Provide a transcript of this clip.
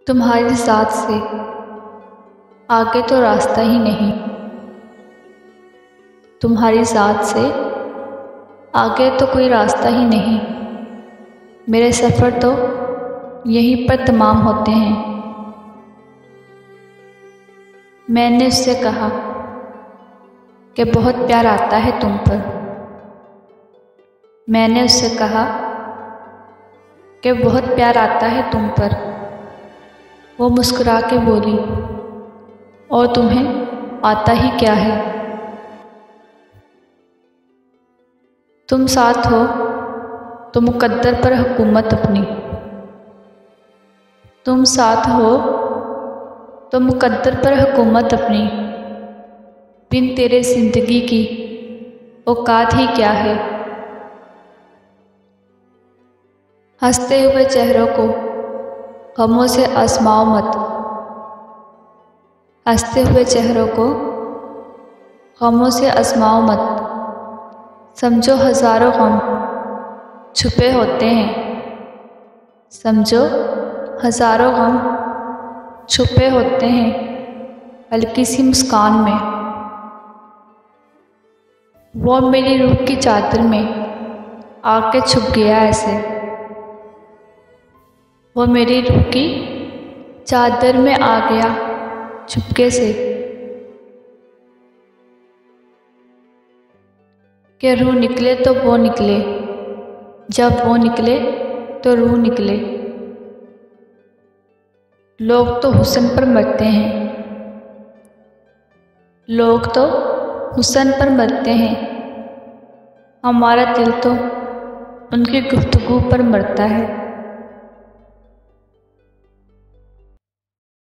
तुम्हारी ज़ात से आगे तो रास्ता ही नहीं। तुम्हारी ज़ात से आगे तो कोई रास्ता ही नहीं। मेरे सफ़र तो यहीं पर तमाम होते हैं। मैंने उससे कहा कि बहुत प्यार आता है तुम पर। मैंने उससे कहा कि बहुत प्यार आता है तुम पर। वो मुस्कुरा के बोली, और तुम्हें आता ही क्या है? तुम साथ हो तो मुकद्दर पर हुकूमत अपनी। तुम साथ हो तो मुकद्दर पर हुकूमत अपनी। बिन तेरे ज़िंदगी की औकात ही क्या है? हंसते हुए चेहरों को गमों से आजमाओ मत। हंसते हुए चेहरों को गमों से आजमाओ मत। समझो हज़ारों गम छुपे होते हैं। समझो हज़ारों गम छुपे होते हैं हल्की सी मुस्कान में। वो मेरी रूह की चादर में आके छुप गया ऐसे। वो मेरी रूह की चादर में आ गया चुपके से, कि रूह निकले तो वो निकले, जब वो निकले तो रूह निकले। लोग तो हुस्न पर मरते हैं। लोग तो हुस्न पर मरते हैं। हमारा दिल तो उनकी गुफ्तगू पर मरता है।